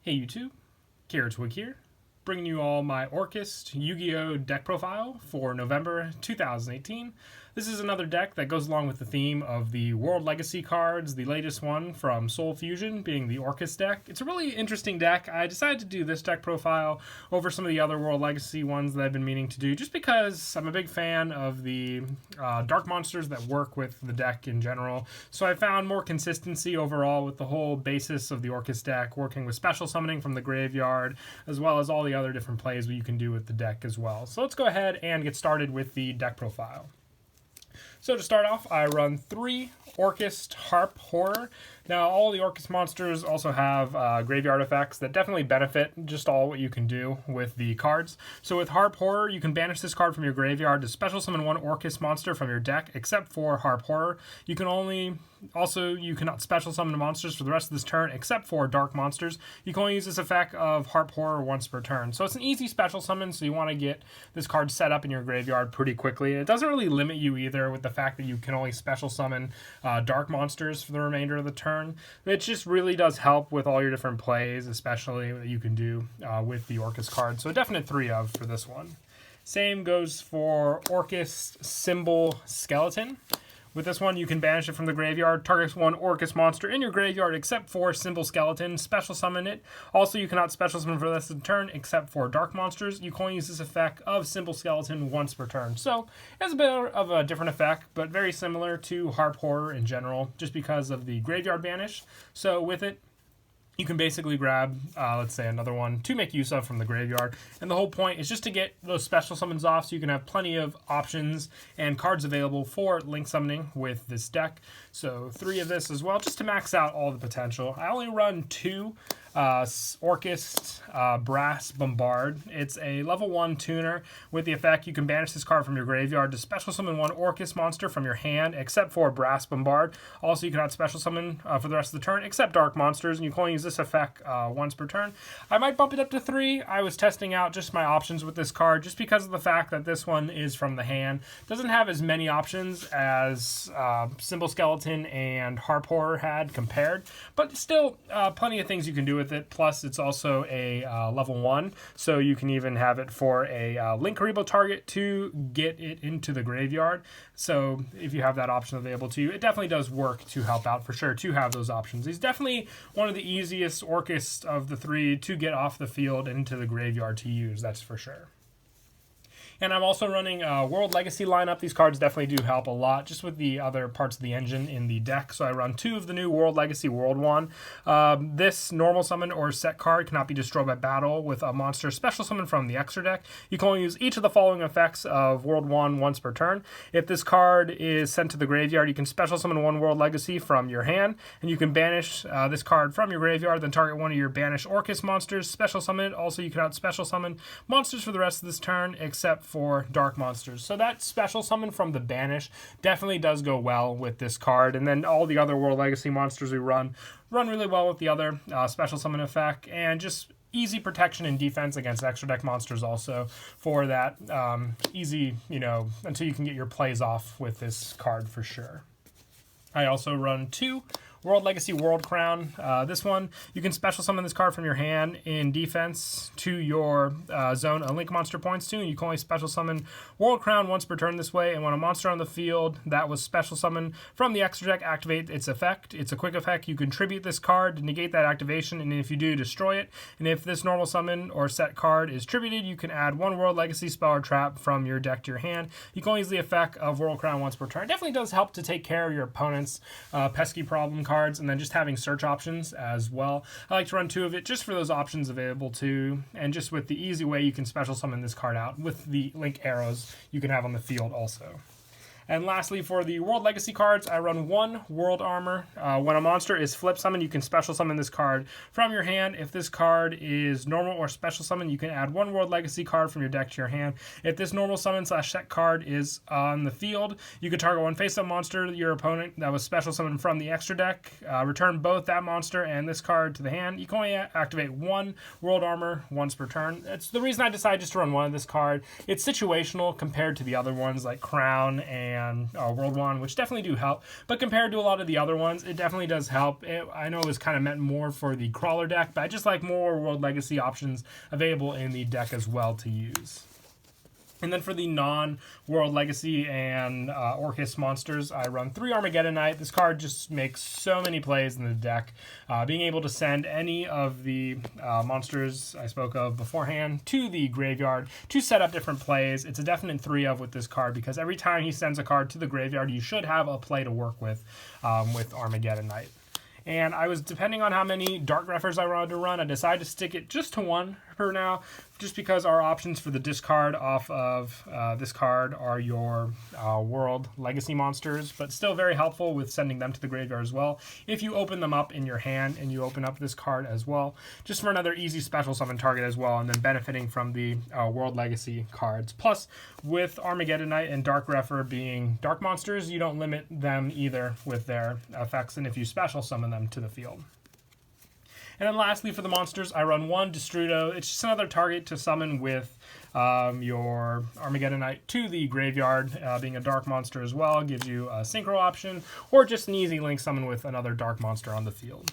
Hey YouTube, Twig here, bringing you all my Orcust Yugioh deck profile for November 2018. This is another deck that goes along with the theme of the World Legacy cards, the latest one from Soul Fusion being the Orcust deck. It's a really interesting deck. I decided to do this deck profile over some of the other World Legacy ones that I've been meaning to do just because I'm a big fan of the dark monsters that work with the deck in general. So I found more consistency overall with the whole basis of the Orcust deck, working with special summoning from the graveyard, as well as all the other different plays that you can do with the deck as well. So let's go ahead and get started with the deck profile. So to start off, I run 3 Orcust Harp Horror. Now, all the Orcust monsters also have graveyard effects that definitely benefit just all what you can do with the cards. So with Harp Horror, you can banish this card from your graveyard to special summon one Orcust monster from your deck, except for Harp Horror. You cannot special summon monsters for the rest of this turn, except for dark monsters. You can only use this effect of Harp Horror once per turn. So it's an easy special summon, so you want to get this card set up in your graveyard pretty quickly. It doesn't really limit you either with the fact that you can only special summon dark monsters for the remainder of the turn. It just really does help with all your different plays, especially that you can do with the Orcust card. So a definite 3 of for this one. Same goes for Orcust Symbol Skeleton. With this one, you can banish it from the graveyard, target one Orcust monster in your graveyard except for Symbol Skeleton, special summon it. Also, you cannot special summon for the rest of the turn except for dark monsters. You can only use this effect of Symbol Skeleton once per turn. So, it's a bit of a different effect, but very similar to Harp Horror in general, just because of the graveyard banish. So, with it, you can basically grab, let's say, another one to make use of from the graveyard. And the whole point is just to get those special summons off so you can have plenty of options and cards available for link summoning with this deck. So 3 of this as well, just to max out all the potential. I only run 2 Orcust Brass Bombard. It's a level 1 tuner. With the effect, you can banish this card from your graveyard to special summon one Orcust monster from your hand, except for Brass Bombard. Also, you cannot special summon for the rest of the turn, except dark monsters, and you can only use this effect once per turn. I might bump it up to 3. I was testing out just my options with this card, just because of the fact that this one is from the hand. Doesn't have as many options as Symbol Skeleton and Harp Horror had compared, but still plenty of things you can do with it. Plus, it's also a level 1, so you can even have it for a link Karibo target to get it into the graveyard. So if you have that option available to you, it definitely does work to help out for sure to have those options. He's definitely one of the easiest Orcust of the 3 to get off the field and into the graveyard to use, that's for sure. And I'm also running a World Legacy lineup. These cards definitely do help a lot, just with the other parts of the engine in the deck. So I run 2 of the new World Legacy World 1. This normal summon or set card cannot be destroyed by battle with a monster special summon from the extra deck. You can only use each of the following effects of World 1 once per turn. If this card is sent to the graveyard, you can special summon one World Legacy from your hand, and you can banish this card from your graveyard, then target one of your banished Orcust monsters, special summon it. Also, you cannot special summon monsters for the rest of this turn, except for dark monsters. So that special summon from the banish definitely does go well with this card. And then all the other World Legacy monsters we run really well with the other special summon effect, and just easy protection and defense against extra deck monsters also for that easy, until you can get your plays off with this card for sure. I also run 2 World Legacy World Crown. This one, you can special summon this card from your hand in defense to your zone a link monster points to, and you can only special summon World Crown once per turn this way, and when a monster on the field that was special summoned from the extra deck activates its effect, it's a quick effect, you contribute this card to negate that activation, and if you do, destroy it. And if this normal summon or set card is tributed, you can add 1 World Legacy spell or trap from your deck to your hand. You can only use the effect of World Crown once per turn. It definitely does help to take care of your opponent's pesky problem cards, and then just having search options as well. I like to run 2 of it just for those options available too, and just with the easy way you can special summon this card out with the link arrows you can have on the field also. And lastly, for the World Legacy cards, I run 1 World Armor. When a monster is flip summoned, you can special summon this card from your hand. If this card is normal or special summon, you can add 1 World Legacy card from your deck to your hand. If this normal summon / set card is on the field, you can target one face-up monster your opponent that was special summoned from the extra deck. Return both that monster and this card to the hand. You can only activate 1 World Armor once per turn. That's the reason I decided just to run 1 of this card. It's situational compared to the other ones like Crown and and World 1, which definitely do help. But compared to a lot of the other ones, it definitely does help. I know it was kind of meant more for the crawler deck, but I just like more World Legacy options available in the deck as well to use. And then for the non-World Legacy and Orcust monsters, I run 3 Armageddonite. This card just makes so many plays in the deck. Being able to send any of the monsters I spoke of beforehand to the graveyard to set up different plays. It's a definite 3 of with this card, because every time he sends a card to the graveyard, you should have a play to work with Armageddonite. And I was, depending on how many Dark Greffers I wanted to run, I decided to stick it just to 1 for now, just because our options for the discard off of this card are your World Legacy monsters, but still very helpful with sending them to the graveyard as well. If you open them up in your hand and you open up this card as well, just for another easy special summon target as well, and then benefiting from the World Legacy cards. Plus, with Armageddonite and Dark Greffer being dark monsters, you don't limit them either with their effects, and if you special summon them to the field. And then lastly, for the monsters, I run 1 Destrudo. It's just another target to summon with your Armageddonite to the graveyard. Being a dark monster as well gives you a synchro option, or just an easy link summon with another dark monster on the field.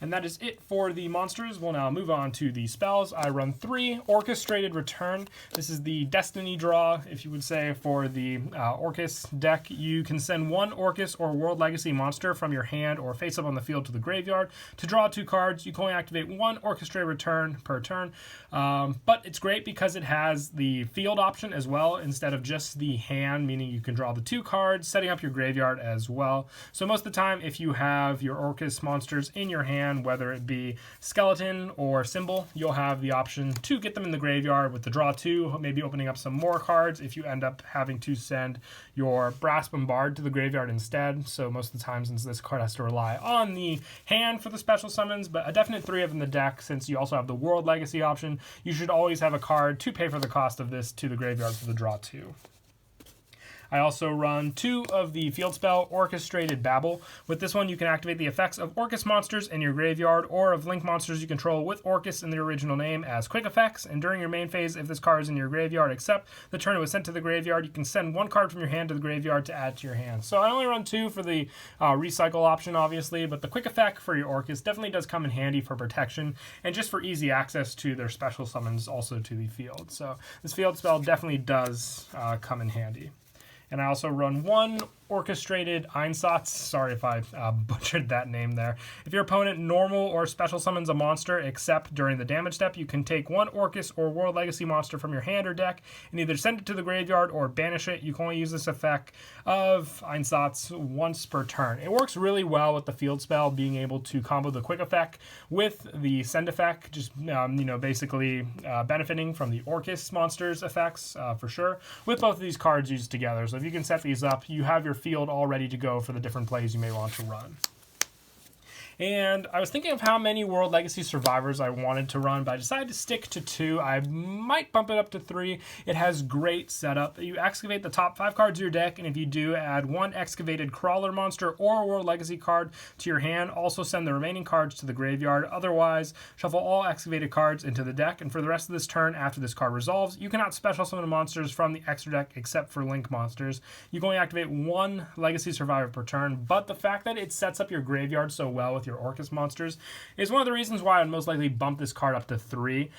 And that is it for the monsters. We'll now move on to the spells. I run 3 Orchestrated Return. This is the Destiny draw, if you would say, for the Orcust deck. You can send 1 Orcust or World Legacy monster from your hand or face up on the field to the graveyard. To draw 2 cards, you can only activate 1 Orchestrated Return per turn. But it's great because it has the field option as well, instead of just the hand, meaning you can draw the 2 cards, setting up your graveyard as well. So most of the time, if you have your Orcust monsters in your hand, whether it be skeleton or symbol, you'll have the option to get them in the graveyard with the draw 2, maybe opening up some more cards if you end up having to send your Brass Bombard to the graveyard instead. So most of the time, since this card has to rely on the hand for the special summons, but a definite 3 of in the deck, since you also have the World Legacy option, you should always have a card to pay for the cost of this to the graveyard for the draw 2. I also run 2 of the field spell, Orchestrated Babble. With this one, you can activate the effects of Orcust monsters in your graveyard, or of Link monsters you control with Orcust in their original name as quick effects. And during your main phase, if this card is in your graveyard, except the turn it was sent to the graveyard, you can send 1 card from your hand to the graveyard to add to your hand. So I only run 2 for the recycle option, obviously, but the quick effect for your Orcust definitely does come in handy for protection, and just for easy access to their special summons also to the field. So this field spell definitely does come in handy. And I also run 1 Orchestrated Einsatz. Sorry if I butchered that name there. If your opponent normal or special summons a monster, except during the damage step, you can take 1 Orcust or World Legacy monster from your hand or deck and either send it to the graveyard or banish it. You can only use this effect of Einsatz once per turn. It works really well with the field spell, being able to combo the quick effect with the send effect, just basically benefiting from the Orcust monsters effects for sure, with both of these cards used together. So if you can set these up, you have your field all ready to go for the different plays you may want to run. And I was thinking of how many World Legacy Survivors I wanted to run, but I decided to stick to 2. I might bump it up to 3. It has great setup. You excavate the top 5 cards of your deck, and if you do, add 1 excavated crawler monster or a World Legacy card to your hand. Also send the remaining cards to the graveyard. Otherwise, shuffle all excavated cards into the deck, and for the rest of this turn, after this card resolves, you cannot special summon monsters from the extra deck except for Link monsters. You can only activate 1 Legacy Survivor per turn, but the fact that it sets up your graveyard so well with your Orcust monsters is one of the reasons why I'd most likely bump this card up to 3.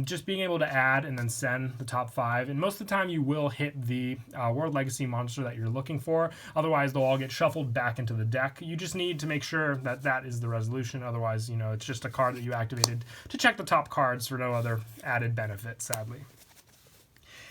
Just being able to add and then send the top 5, and most of the time you will hit the World Legacy monster that you're looking for. Otherwise, they'll all get shuffled back into the deck. You just need to make sure that that is the resolution. Otherwise, it's just a card that you activated to check the top cards for no other added benefit, sadly.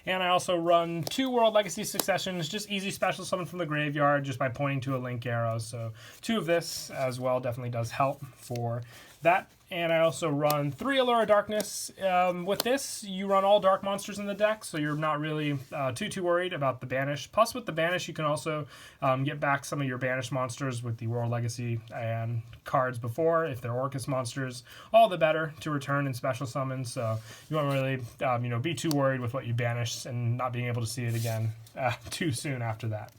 And I also run 2 World Legacy Successions, just easy special summon from the graveyard just by pointing to a Link arrow. So 2 of this as well definitely does help for that. And I also run 3 Allure of Darkness. With this, you run all dark monsters in the deck, so you're not really too worried about the banish. Plus, with the banish, you can also get back some of your banished monsters with the World Legacy and cards before. If they're Orcust monsters, all the better to return in special summons. So you won't really be too worried with what you banished and not being able to see it again too soon after that.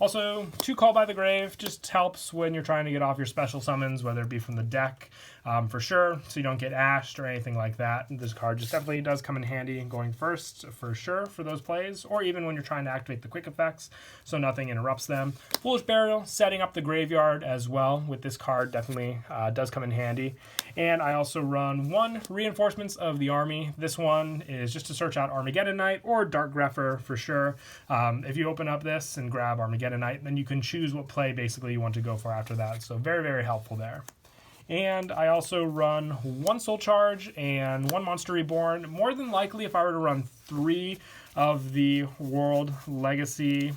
Also, 2 Call by the Grave just helps when you're trying to get off your special summons, whether it be from the deck, for sure, so you don't get ashed or anything like that. This card just definitely does come in handy going first, for sure, for those plays, or even when you're trying to activate the quick effects, so nothing interrupts them. Foolish Burial, setting up the graveyard as well with this card definitely does come in handy. And I also run 1 Reinforcements of the Army. This one is just to search out Armageddon Knight or Dark Grepher for sure. If you open up this and grab Armageddon Knight, then you can choose what play basically you want to go for after that. So very, very helpful there. And I also run 1 Soul Charge and 1 Monster Reborn. More than likely, if I were to run 3 of the World Legacy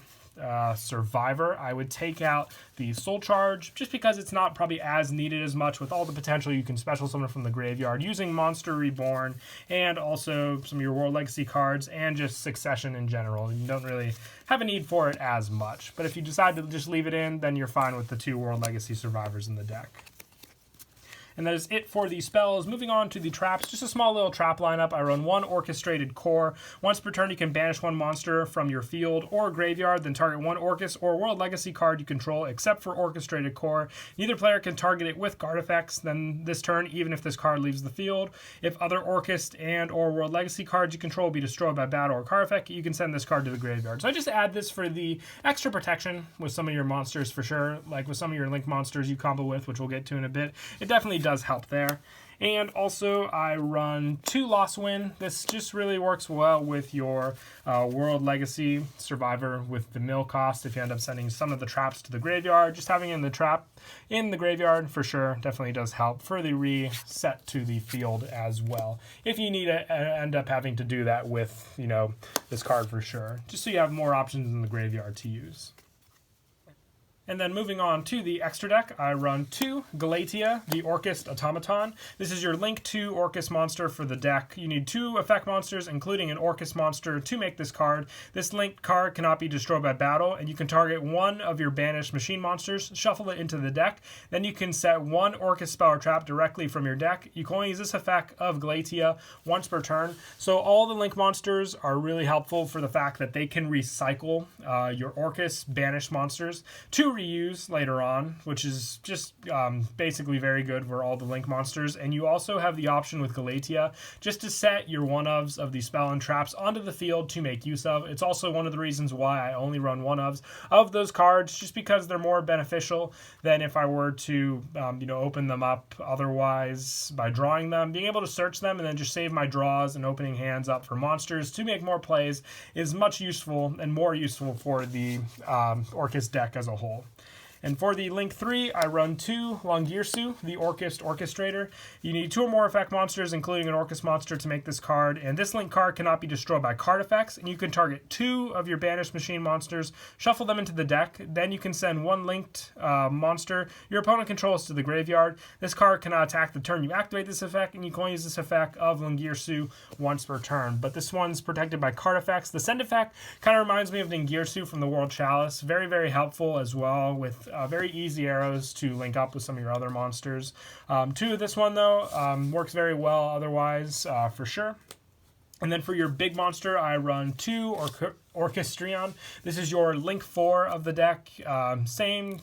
Survivor, I would take out the Soul Charge just because it's not probably as needed as much with all the potential you can special summon from the graveyard using Monster Reborn and also some of your World Legacy cards and just Succession in general. You don't really have a need for it as much. But if you decide to just leave it in, then you're fine with the 2 World Legacy Survivors in the deck. And that is it for the spells. Moving on to the traps, just a small little trap lineup. I run 1 Orchestrated Core. Once per turn, you can banish 1 monster from your field or graveyard, then target 1 Orcust or World Legacy card you control, except for Orchestrated Core. Neither player can target it with card effects then this turn, even if this card leaves the field. If other Orcust and or World Legacy cards you control be destroyed by battle or card effect, you can send this card to the graveyard. So I just add this for the extra protection with some of your monsters for sure, like with some of your Link monsters you combo with, which we'll get to in a bit. It definitely does help there. And also I run 2 Lost Win. This just really works well with your World Legacy Survivor with the mill cost. If you end up sending some of the traps to the graveyard, just having in the trap in the graveyard for sure definitely does help for the reset to the field as well. If you need to end up having to do that with, you know, this card for sure, just so you have more options in the graveyard to use. And then moving on to the extra deck, I run 2 Galatea, the Orcust Automaton. This is your Link 2 Orcust monster for the deck. You need 2 effect monsters, including an Orcust monster, to make this card. This linked card cannot be destroyed by battle, and you can target 1 of your banished machine monsters, shuffle it into the deck. Then you can set 1 Orcust spell or trap directly from your deck. You can only use this effect of Galatea once per turn. So all the Link monsters are really helpful for the fact that they can recycle your Orcust banished monsters to reuse later on, which is just basically very good for all the Link monsters. And you also have the option with Galatea just to set your one-ofs of the spell and traps onto the field to make use of. It's also one of the reasons why I only run one-ofs of those cards, just because they're more beneficial than if I were to open them up otherwise by drawing them. Being able to search them and then just save my draws and opening hands up for monsters to make more plays is much useful and more useful for the Orcust deck as a whole. And for the Link 3, I run 2 Longirsu, the Orcust Orchestrator. You need 2 or more effect monsters, including an Orcust monster, to make this card. And this Link card cannot be destroyed by card effects. And you can target 2 of your banished machine monsters, shuffle them into the deck. Then you can send 1 linked monster your opponent controls to the graveyard. This card cannot attack the turn you activate this effect, and you can only use this effect of Longirsu once per turn. But this one's protected by card effects. The send effect kind of reminds me of Longirsu from the World Chalice. Very, very helpful as well, with very easy arrows to link up with some of your other monsters. 2 of this one, though, works very well otherwise, for sure. And then for your big monster, I run 2 Orchestrion. This is your Link 4 of the deck. Same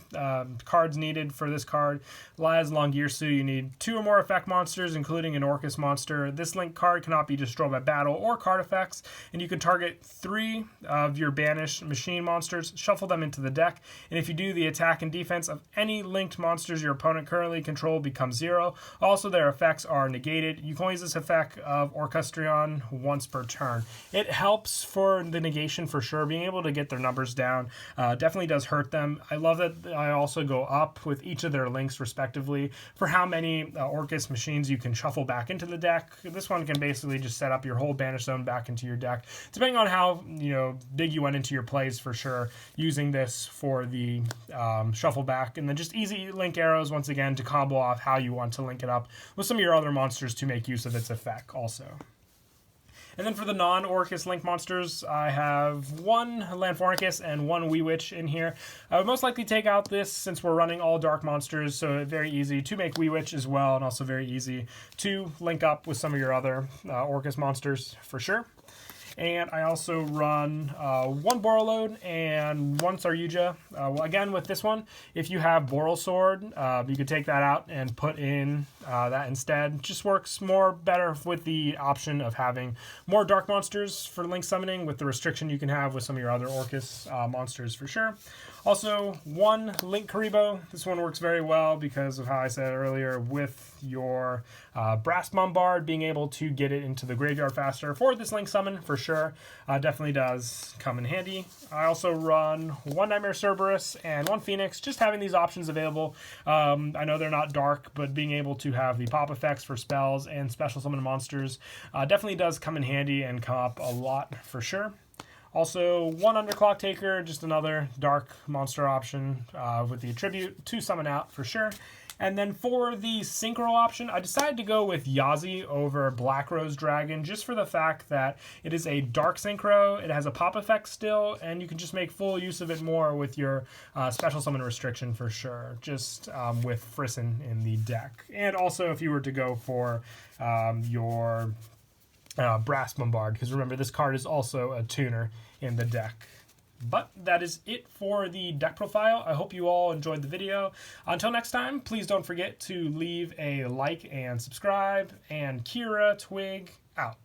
cards needed for this card. As Longirsu, you need 2 or more effect monsters, including an Orcust monster. This Link card cannot be destroyed by battle or card effects, and you can target 3 of your banished machine monsters, shuffle them into the deck, and if you do, the attack and defense of any linked monsters your opponent currently controls becomes 0. Also, their effects are negated. You can only use this effect of Orchestrion once per turn. It helps for the negation for sure. Being able to get their numbers down definitely does hurt them. I love that I also go up with each of their links respectively for how many Orcust machines you can shuffle back into the deck. This one can basically just set up your whole banish zone back into your deck, depending on how big you went into your plays for sure, using this for the shuffle back. And then just easy link arrows once again to combo off how you want to link it up with some of your other monsters to make use of its effect also. And then for the non-Orcust Link monsters, I have 1 Landfornicus and 1 Wee Witch in here. I would most likely take out this since we're running all dark monsters, so very easy to make Wee Witch as well, and also very easy to link up with some of your other Orcust monsters for sure. And I also run 1 Borreload and 1 Yugioh. Well, again, with this one, if you have Boral Sword, you could take that out and put in that instead. Just works better with the option of having more dark monsters for link summoning with the restriction you can have with some of your other Orcust monsters for sure. Also, 1 Link Karibo. This one works very well because of how I said earlier with your Brass Bombard, being able to get it into the graveyard faster for this link summon for sure. Definitely does come in handy. I also run 1 Nightmare Cerberus and 1 Phoenix, just having these options available. I know they're not dark, but being able to have the pop effects for spells and special summon monsters definitely does come in handy and come up a lot for sure. Also, 1 Underclock Taker, just another dark monster option with the attribute to summon out for sure. And then for the Synchro option, I decided to go with Yazi over Black Rose Dragon just for the fact that it is a dark Synchro, it has a pop effect still, and you can just make full use of it more with your special summon restriction for sure, just with Frisson in the deck. And also if you were to go for your Brass Bombard, because remember this card is also a tuner in the deck. But that is it for the deck profile. I hope you all enjoyed the video. Until next time, please don't forget to leave a like and subscribe. And Kira Twig out.